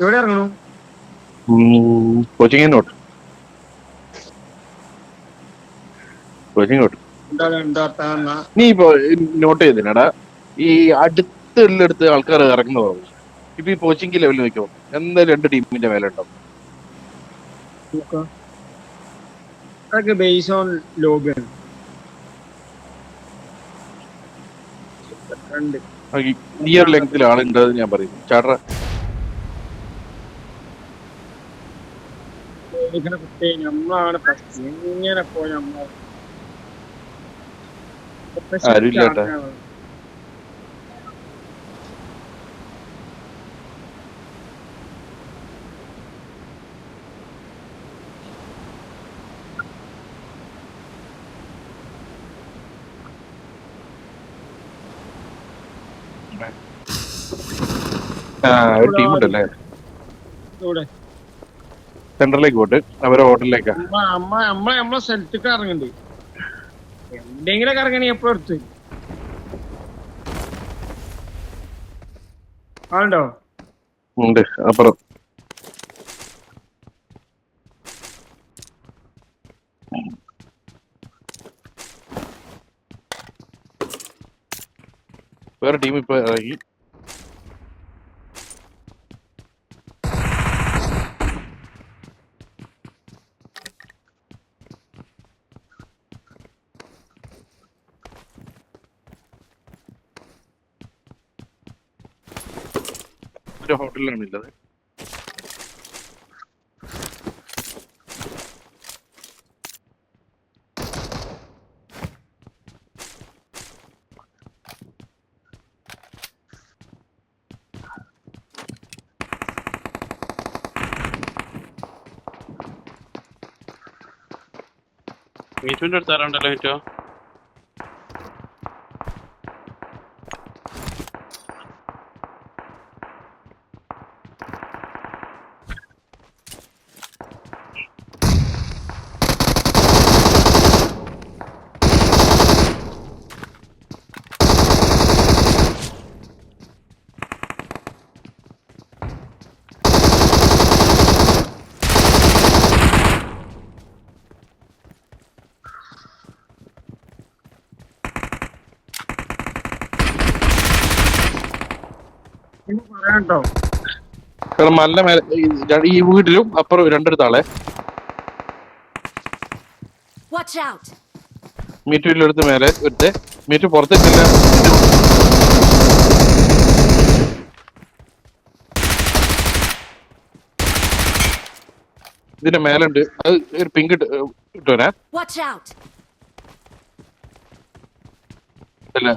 എവിടെ ഇറങ്ങണു? Coaching not coaching not നീ ഇപ്പൊ നോട്ട് ചെയ്തിനടാ ഈ അടുത്ത് ആൾക്കാർ ഇറങ്ങുന്ന പറഞ്ഞു. ഇപ്പൊ ഈ കോച്ചിങ് ലെവലിൽ നിൽക്കുമോ എന്തായാലും 2 ടീമിന്റെ മേലെ ഉണ്ടാവും. അതൊക്കെ ബേസ് ഓൺ ലോബിയാണ്. ഈ ഒരു ലെങ്ത്തിൽ ആളുണ്ട് ഞാൻ പറയുന്നു. ചാട്ര കുട്ടി നമ്മളാണ് ഫസ്റ്റ്. എങ്ങനെ പോയി നമ്മൾ ആരുമില്ലാട്ടാ. ഒരു ടീമുണ്ടല്ലേ സെന്ററിലേക്ക് പോട്ട് അവരെ ഹോട്ടലിലേക്കാ. നമ്മളെ സ്ഥലത്തേക്ക് ഇറങ്ങണ്ട്. എന്തെങ്കിലും ഇറങ്ങണി എപ്പോ എടുത്ത് ആളുണ്ടോ? ഉണ്ട് അപ്പുറം. വേറെ ടീം ഇപ്പൊ ഇറങ്ങി. ഒരു ഹോട്ടലിലാണ് ഉള്ളത്. മീറ്റുവിന്റെ അടുത്ത് ആരാണ്ടല്ലോ മീറ്റോ? പറയാട്ടോ. കാരണം നല്ല മേലെ ഈ വീട്ടിലും അപ്പുറം 2 ആളെ മീറ്റ് വീട്ടിലെടുത്ത് മേലെ എടുത്ത് മീറ്റ് പുറത്തേക്കില്ല. ഇതിന്റെ മേലുണ്ട്. അത് ഒരു പിങ്ക് ഇട്ടോനാ അല്ല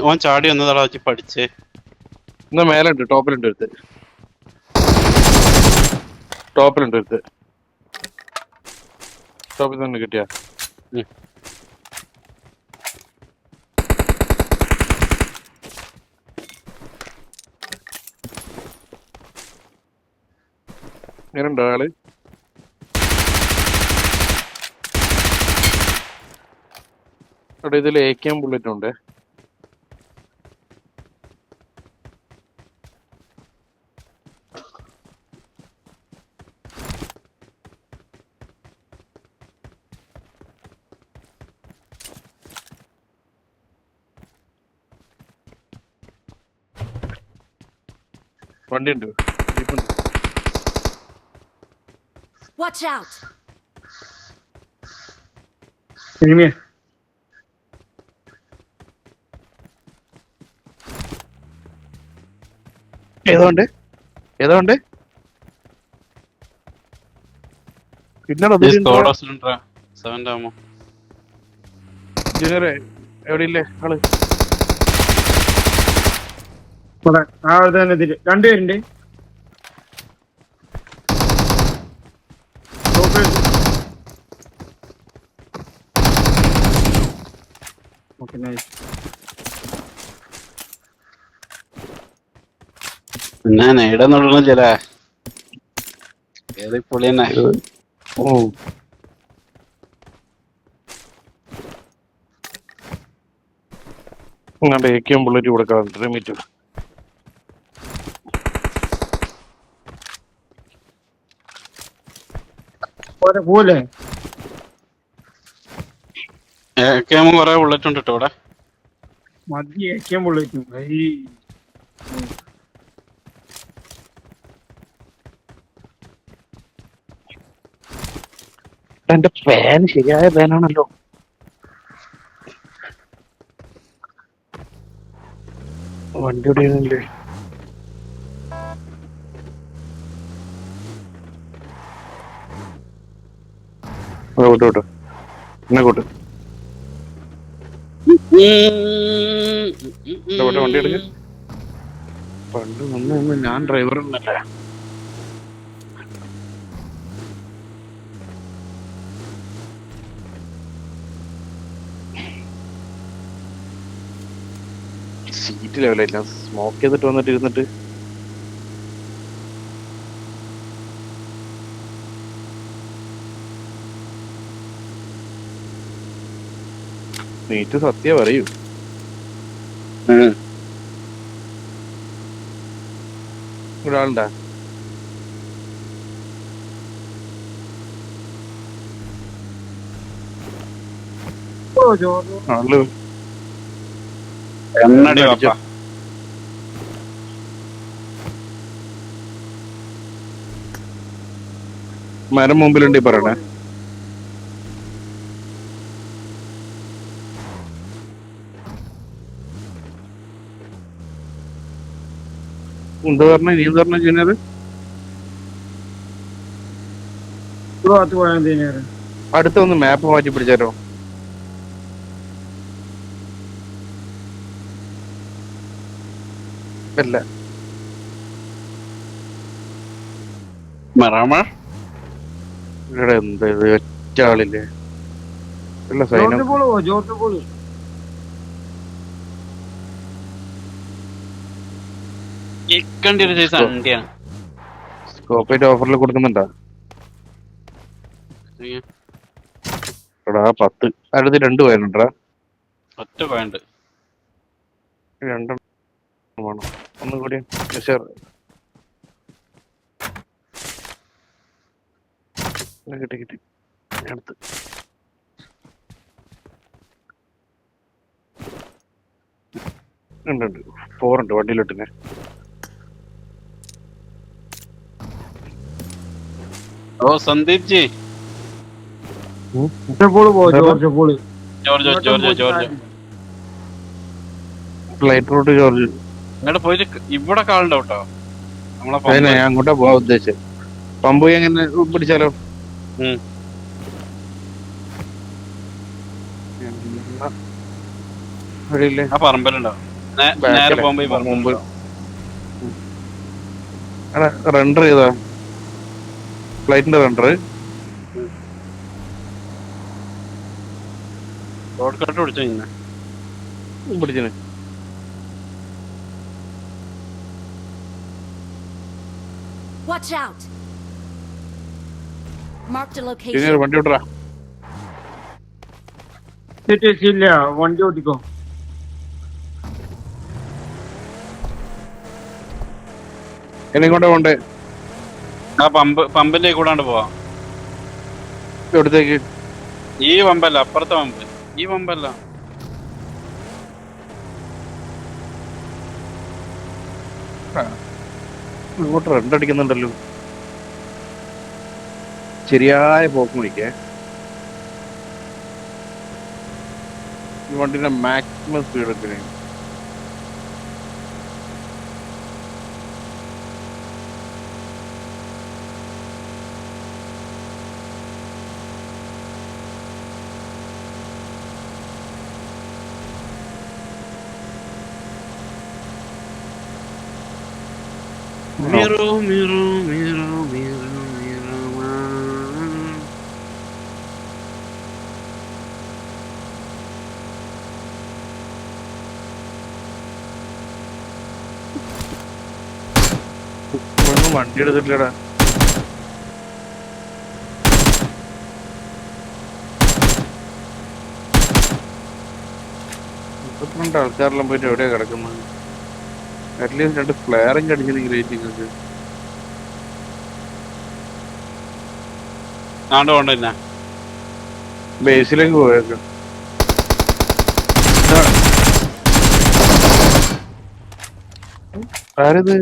ഓൻ ചാടി വന്നതാടാ വെച്ച് പഠിച്ചേ. എന്നാ മേലുണ്ട്. ടോപ്പിലുണ്ട് എടുത്ത്. ടോപ്പിൽ തന്നെ കിട്ടിയ ഇങ്ങനെയുണ്ടോ ആള്? അവിടെ ഇതിൽ AK ബുള്ളറ്റ് ഉണ്ട്. വണ്ടിയുണ്ട്. ജീപ്പുണ്ട്. ഏതോണ്ട് ജൂനിയറെ എവിടെയില്ലേ ആള്? തന്നെ 2 പേരുണ്ട്. ഞാൻ എവിടെന്നുള്ള ചില ഏത് പൊളി തന്നെ. അങ്ങാണ്ട് AK ബുള്ളറ്റ് കൊടുക്കാറുണ്ട് മീറ്റ്. പോലെ കൊറേ ബുള്ളറ്റ് ഉണ്ട് കേട്ടോ ഇവിടെ. മതി ഏക്കാൻ പൊള്ളിക്കും. എന്റെ ഫാൻ ശരിയായ ഫാനാണല്ലോ. വണ്ടി ഓടിയുന്നില്ലേ? വിട്ടോ എന്നെ കൂട്ട്. വണ്ടി എടുക്ക. പണ്ട് വന്ന് ഞാൻ ഡ്രൈവറൊന്നല്ലേ. സീറ്റ് ലെവലായില്ല. സ്മോക്ക് ചെയ്തിട്ട് വന്നിട്ട് ഇരുന്നിട്ട് നീറ്റ് സത്യ പറയൂ. ഒരാളുണ്ടാ? ആള് എണ്ണടി വാപ്പാ. മരം മുമ്പിലുണ്ട് ഈ പറയണേ. എന്ത് പറഞ്ഞ നീ എന്ത് പറഞ്ഞ ജൂനിയർ? അടുത്ത ഒന്ന് മാപ്പ് മാറ്റി പിടിച്ചാലോ? അല്ല ഇവിടെ എന്താ ഇത് ഒറ്റ ആളില്ലേ? അല്ല സൈനം സ്കോപ്പേറ്റ് ഓഫറിൽ കൊടുക്കുന്നുണ്ടോ? എടാ 10 അടുത്ത് 2 പേരുണ്ടാ? ഒറ്റ പോയിന്റ് രണ്ടെണ്ണം വേണം. ഒന്നും കൂടി കിട്ടി അടുത്ത്. ഉണ്ട് 4 ഉണ്ട് വണ്ടിയിലിട്ടിനെ. ഓ Sandeep ji. Flight route George. ഇങ്ങോട്ട് പോയിട്ട് ഇവിടെ കാളുണ്ട് കേട്ടോ. ഞാൻ അങ്ങോട്ടാ പോവാ ഉദ്ദേശിച്ചത്. പമ്പ് പോയി എങ്ങനെ പിടിച്ചാലോ? ആ പറമ്പലുണ്ടോ? നേരെ പോകുമ്പോ റണ്ടർ ചെയ്താ ഫ്ലൈറ്റിന്റെ റണ്ടർ റോഡ് കട്ട് പിടിച്ചേ. Watch out. Marked a location. വണ്ടി വിട്ടറാ. ഇല്ല വണ്ടി ഓടിക്കോ. എന്നെക്കൊണ്ടാ പോണ്ടേ? ആ പമ്പിന്റെ കൂടാണ്ട് പോവാ. എവിടത്തേക്ക്? ഈ പമ്പല്ല, അപ്പുറത്തെ പമ്പ്. ഈ പമ്പല്ല. ഇങ്ങോട്ട് റണ്ടടിക്കുന്നുണ്ടല്ലോ. ശരിയായ പോക്ക് വിളിക്കേ. ഈ വണ്ടിന്റെ മാക്സിമം സ്പീഡ് ഒക്കെ. Miro, miro, miro, miro, miro, വണ്ടി എടുത്തിട്ടില്ലടാ. രണ്ട് ആൾക്കാരെല്ലാം പോയിട്ട് എവിടെയാ കിടക്കുന്നത്? അറ്റ്ലീസ്റ്റ് 2 ഫ്ലെയറിങ് അടിച്ചിട്ട് റേറ്റിംഗ് നാണ്ട് കൊണ്ടില്ല. ബേസിലേക്ക് പോയേക്കാം. ആരത്?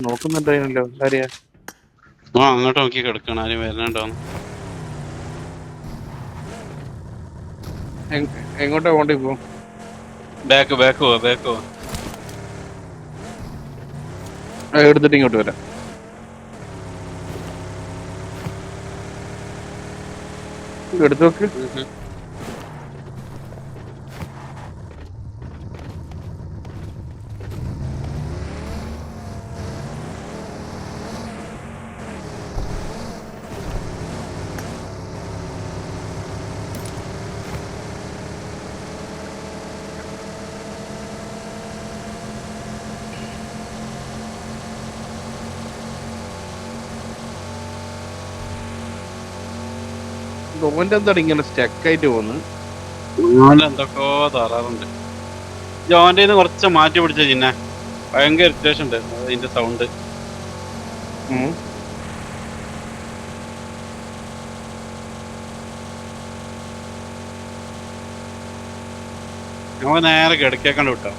നോക്കുന്നുണ്ടായിരുന്നല്ലോ. ആരെയാ? അങ്ങോട്ട് നോക്കി കിടക്കണം. ആരും വരണുണ്ടോന്ന്. എങ്ങോട്ടാ പോണ്ടേ ഇപ്പൊ? ബാക്ക് പോവാ. എടുത്തിട്ട് ഇങ്ങോട്ട് വരാം. എടുത്തു നോക്ക്. ഓന്റെ എന്താണ് ഇങ്ങനെ സ്റ്റക്കായിട്ട് പോകുന്നത്? എന്തൊക്കെയോ തറാറുണ്ട്. ജോന്റെ കുറച്ച് മാറ്റി പിടിച്ച ചിന്നെ ഭയങ്കര ഇറിറ്റേഷൻ ഉണ്ട് അതിന്റെ സൗണ്ട്. ഞമ്മ നേരെ കിടക്കേക്കണ്ട് വിട്ടോ.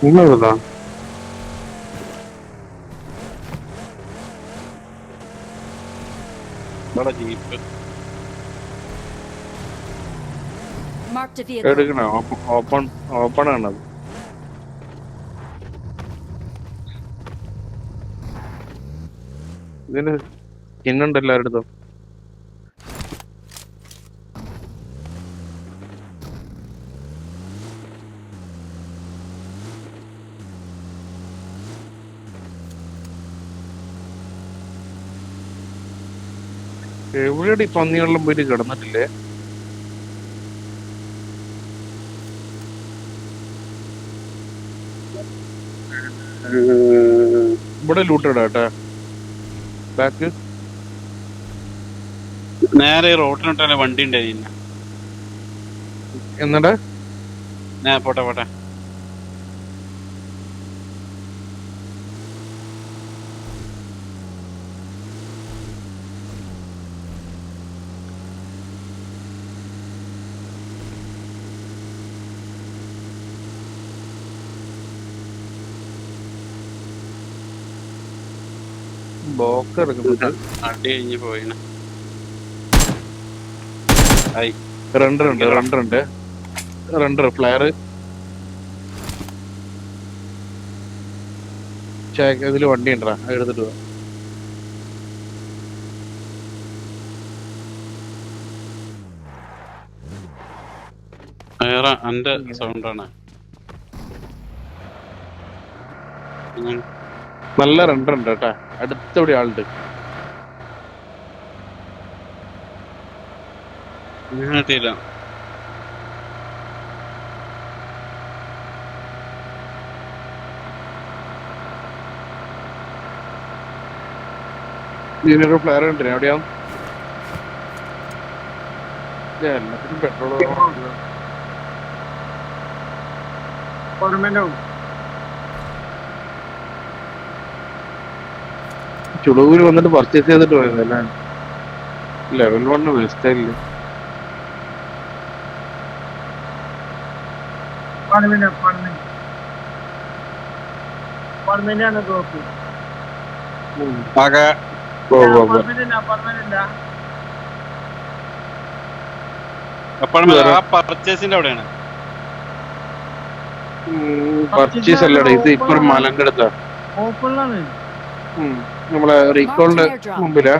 നിങ്ങളതാ ജീപ്പ് Marked a vehicle. എടുക്കണ ഓപ്പൺ ആണത്. ഇതിന് സ്കിന്നുണ്ട് എല്ലാവരുടെ. എവിടെയാണ് ഈ പന്നികളിലും പോയിട്ട് കിടന്നിട്ടില്ലേ? ഇവിടെ ലൂട്ടിടാ ബാക്ക്. നേരെ റോട്ടിനിട്ടല്ലേ വണ്ടി ഉണ്ടായില്ല. എന്നടാ പോട്ടെ. ബോക്സ് എടുക്കുന്നുണ്ട്. അടി കഴിഞ്ഞ് പോയിന്. റണ്ടർ ഫ്ലയർ ഇതില് വണ്ടി ഉണ്ടാ എടുത്തിട്ട് പോവാ. എന്റെ സൗണ്ടാണ്. നല്ല റണ്ടർ ഉണ്ട് കേട്ടാ. അടുത്തവിടെ ആളുണ്ട്. കിട്ടിയില്ല. ഇതിനൊരു ഫ്ലയർ ഉണ്ട് എവിടെയാ? എല്ലാത്തിനും പെട്രോൾ ചുളൂര് വന്നിട്ട് പർച്ചേസ് ചെയ്തിട്ട് പോയതല്ലേ. ലെവൽ 1 വെസ്റ്റല്ലേ. പർച്ചേസിന്റെ അവിടെയാണ്. പർച്ചേസ് അല്ലടേ, ഇത് ഇപ്പൊ മലങ്കടത്താ. നമ്മളെ റീകോളിന്റെ മുമ്പിലാ.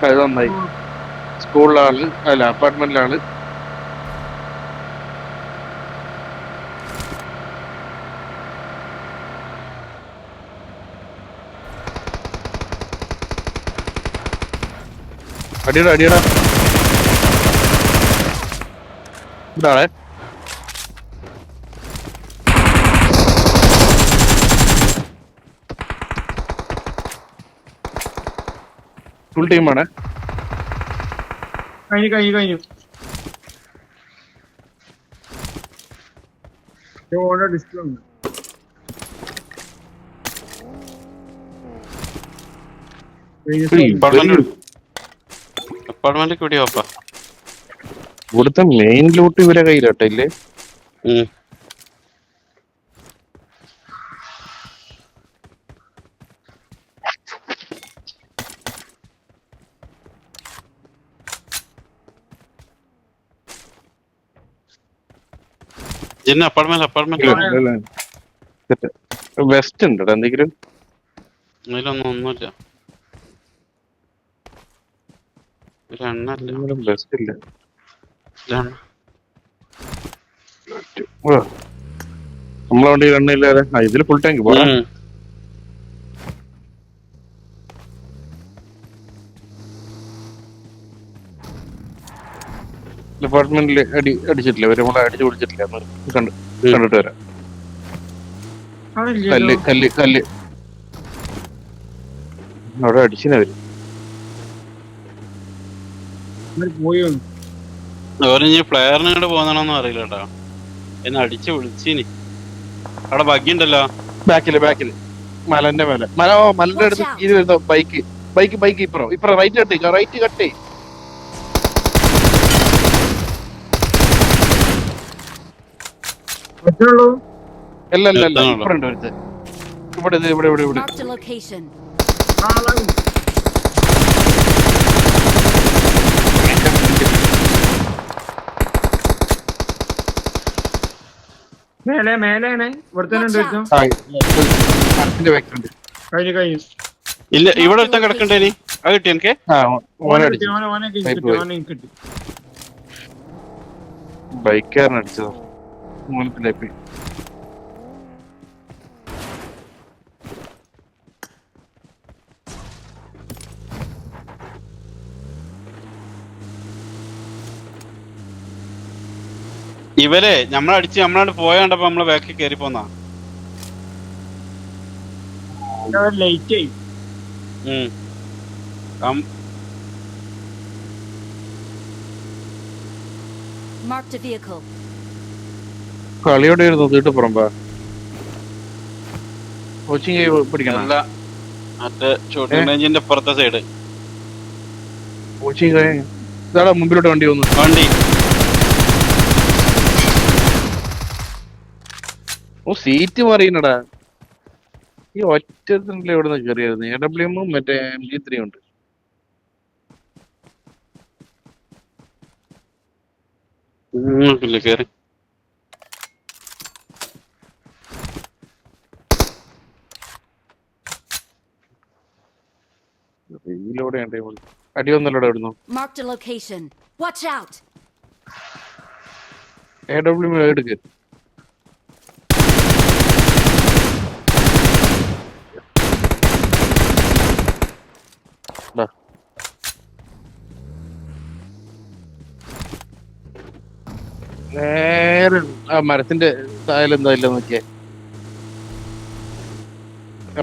അത് നന്നായി. സ്കൂളിലാണ് അല്ല അപ്പാർട്ട്മെന്റിലാണ്. അടിയടാ ഇതാണേ. ഫുൾ ടീമാണ്. കഴിഞ്ഞു ഓരോ ഡിസ്പ്ലേ ഉണ്ട്. അപ്പാർട്ട്മെന്റ് കൂടി ഓപ്പാ. ഇവിടുത്തെ മെയിൻ ലൂട്ട് ഇവരെ കയ്യിലാട്ടോ ഇല്ലേ? അപ്പാർട്ട്മെന്റ് വെസ്റ്റ് ഉണ്ട് എന്തെങ്കിലും? ഒന്നുമില്ല. വെസ്റ്റ് ഇല്ല. നമ്മളെ വണ്ടി എണ്ണയില്ലാതെ ഇതില് ഫുൾ ടാങ്ക് പോരാ. ഡിപ്പാർട്ട്മെന്റില് അടിച്ചിട്ടില്ല, ഇവര് നമ്മളെ അടിച്ചു പിടിച്ചിട്ടില്ല. കണ്ടിട്ട് വരാം. കല്ല് അവിടെ അടിച്ചിനവര് പ്ലെയറിന് ഇങ്ങോട്ട് പോകുന്നതാണോന്നും അറിയില്ല കേട്ടോ. എന്നെ അടിച്ച് വിളിച്ചിനി. അവിടെ ബഗ്ഗിണ്ടല്ലോ ബാക്കില് മലന്റെ മേലെ. മലന്റെ അടുത്ത് ഇത് വരുന്ന ബൈക്ക് ഇപ്പറ റൈറ്റ് കട്ടേ. അല്ല ഇപ്പറുണ്ട് ഒരുത്ത്. ഇവിടെ Marked a location. മേലെയാണ് ഇവിടെ തന്നെ കഴിഞ്ഞു. ഇല്ല, ഇവിടെ ഒരുത്തൻ കിടക്കണ്ടേനി. അത് കിട്ടി എനിക്ക്. ബൈക്കാരനടിച്ചതോ മൂലത്തിലേക്ക്. ഇവരെ നമ്മളാണ്ട് പോയ കണ്ടപ്പോ നമ്മളെ ബാക്കിൽ കയറി പോന്നാ. Light Marked a vehicle. കളിയോടെ ഇരുന്നു പുറമ്പ കോച്ചിങ് പഠിക്കണം. മറ്റേ ഷൂട്ടിംഗ് റേഞ്ചിന്റെ അപ്പുറത്തെ സൈഡ് കോച്ചിങ് ഇതാടാ മുമ്പിലോട്ട് വണ്ടി സീറ്റ് മാറിയടാ. ഈ ഒറ്റ എവിടെ നിന്ന് കയറിയായിരുന്നു. AWM മറ്റേ MG3 ഉണ്ട്. കേറി അടി വന്നല്ലോടെ ഇവിടുന്നു. Marked a location. Watch out. AWM എടുക്ക്. നേരെ ആ മരത്തിന്റെ താഴെ എന്താ ഇല്ല നോക്കിയേ.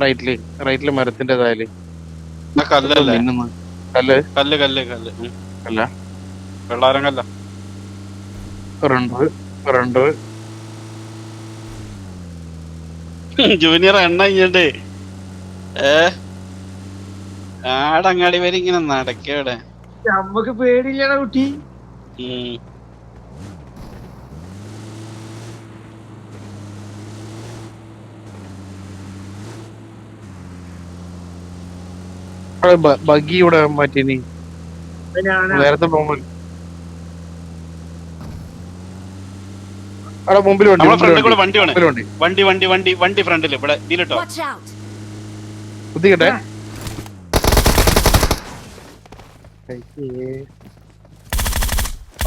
റൈറ്റില് മരത്തിന്റെ താഴെ ജൂനിയർ എണ്ണ ഇങ്ങണ്ട് ആടങ്ങാടി വരെ ഇങ്ങനെ നടക്കവിടെ. നമ്മക്ക് പേടിയില്ലടാ കുട്ടി. ബഗ്ഗി ഇവിടെ മാറ്റി. നീ നേരത്തെ പോകുമ്പോൾ അവിടെ മുമ്പിൽ വണ്ടി ഫ്രണ്ടില് ഇവിടെ ഇതിലിട്ടോ കുത്തിക്കട്ടെ.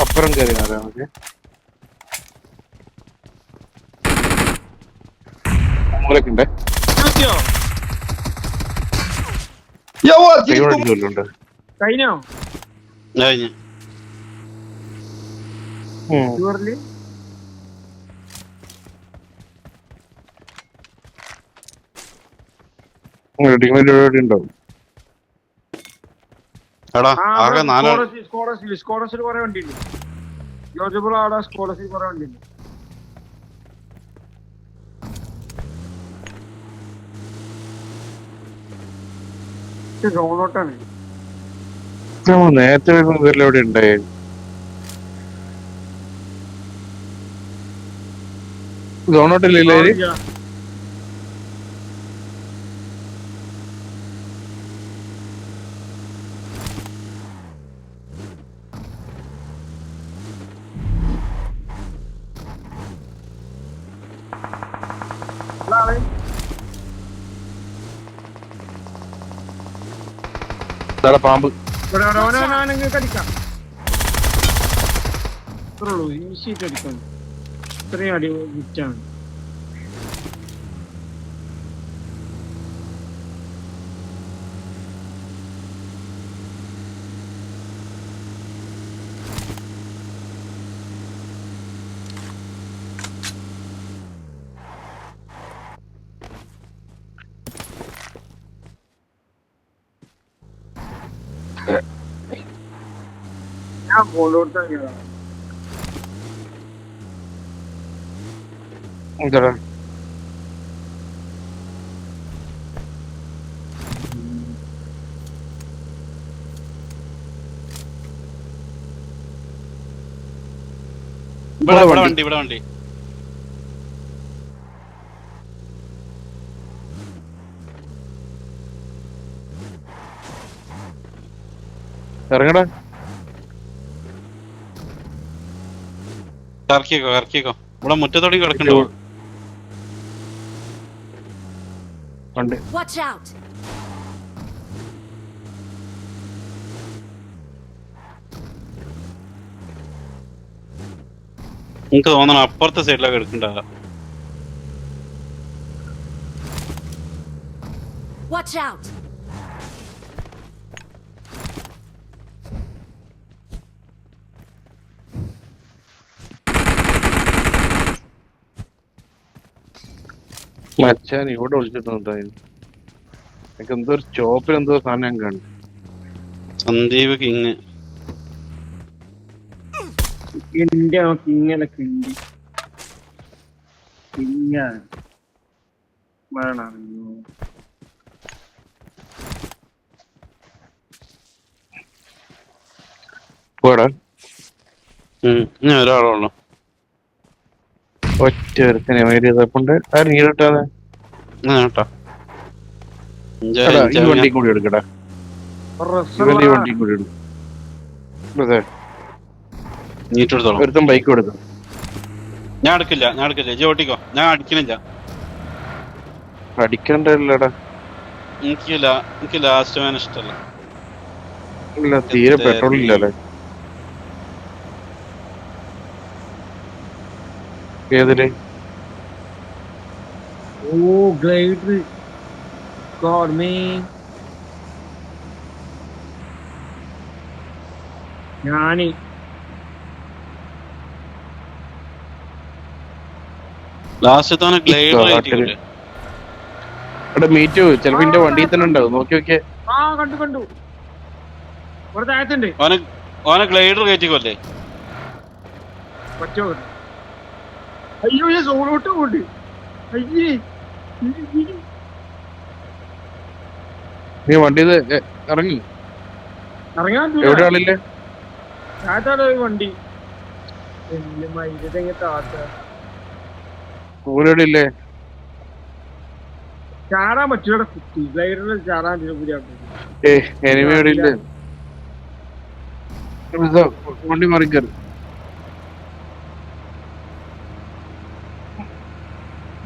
അപ്പുറം കയറി നമുക്ക് മൂലക്കുണ്ടേ. കഴിഞ്ഞോ റെഡിമെയ്ഡ് ഉണ്ടാവും. എടാ ആകെ 4 സ്കോളർഷിപ്പ് കുറെ വണ്ടി ഉണ്ട്. ജോർജ് അവിടെ സ്കോളർഷിപ്പ് കുറെ വണ്ടി ഉണ്ട്. സോണോട്ടാണ് നേരത്തെ എവിടെ ഉണ്ടായി സോണോട്ടില്ലേ? പാമ്പ് കടിക്കാം. ഇത്രയുള്ളൂ, ഈസിയായിട്ട് അടിക്കാം. ഇത്രയും അടി വിറ്റാണ്. ഞാൻ പോലോട്ട് എന്താ ഇവിടെ വണ്ടി ഇറങ്ങടാ. ഇറക്കിക്കോ. ഇവിടെ മുറ്റത്തോടെ കിടക്കണ്ടോ? Watch out. എനിക്ക് തോന്നണം അപ്പുറത്തെ സൈഡിലൊക്കെ എടുക്കണ്ട. Watch out. മച്ചാൻ ഇവിടെ വിളിച്ചിട്ടുണ്ടായിരുന്നു. എനിക്ക് എന്തോ ഒരു ചോപ്പിൽ എന്തോ സാധനം ഞാൻ കണ്ടു. സന്ദീപ് കിങ് കിങ്ങല കിണ്ടി പോടാ. ഞാൻ ഒരാളുള്ളൂ. ഒറ്റ ഒരുത്തനെ വേണ്ടിയതുകൊണ്ട് ആരും നീട്ടാതെ ഈ വണ്ടി കൂടി എടുക്കടാ. ഈ വണ്ടി കൂടി എടുക്കും. ഒരുത്തം ബൈക്ക് എടുക്കും. ഞാൻ എടുക്കില്ല. ഇജ്ജ് ഓട്ടിക്കോ. ഞാൻ അടിക്കണില്ല. അടിക്കണ്ടല്ലടാ. എനിക്ക് ലാസ്റ്റ് മാൻ ഇഷ്ടല്ല. ഇല്ല, തീരെ പെട്രോൾ ഇല്ലല്ലേ. ഏതില്? ഓ ഗ്ലൈഡർ ഗോഡ് മീ. ഞാന് ലാസ്റ്റ് ഗ്ലൈഡർ മീറ്റു ചെലപ്പോ എന്റെ വണ്ടിയിൽ തന്നെ ഉണ്ടാവും. നോക്കി നോക്കിയേ. കണ്ടു ഇവിടെ താഴത്തുണ്ട്. ഓനെ ഗ്ലൈഡർ കയറ്റിക്കോല്ലേ. പറ്റോ? അയ്യോ ഞാൻ സോളോട്ട് പോണ്ട്. അയ്യേ നീ വണ്ടി ഇറങ്ങി ഇറങ്ങാൻ എവിടെ ആളില്ലേ? താത്താടെ വണ്ടി താത്ത കൂടെ ഇല്ലേ? ചാടാൻ പറ്റൂടെ കുട്ടി. ഗ്ലൈഡറിൽ ചാടാൻ എനിമി എവിടെ ഇല്ലേ? വണ്ടി മറിക്കരുത്.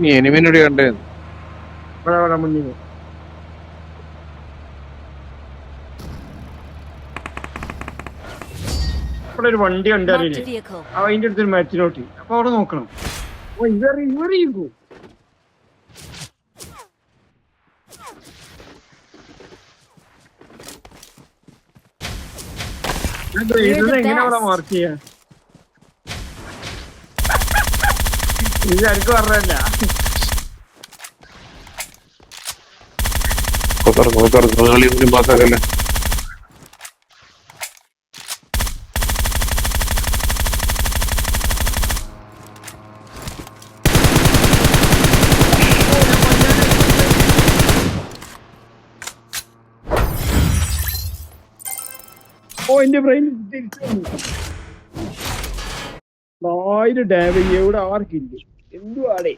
നീ എനിമിനോട് കണ്ടേ? മുന്നിൽ ഇവിടെ ഒരു വണ്ടി കണ്ടറിയില്ലേ? അതിന്റെ അടുത്തൊരു മരത്തിനോട്ട്. അപ്പൊ അവിടെ നോക്കണം. ഇവറിയുമ്പോ എങ്ങനെ അവിടെ മാർക്ക് ചെയ്യാ? ഇത് എനിക്ക് പറഞ്ഞല്ല. ഓ എന്റെ ബ്രെയിൻ തിരിച്ചു വന്നു. 1000 ഡാമേജ് എവിടെ ആർക്കില്ല. എന്തുവാടേ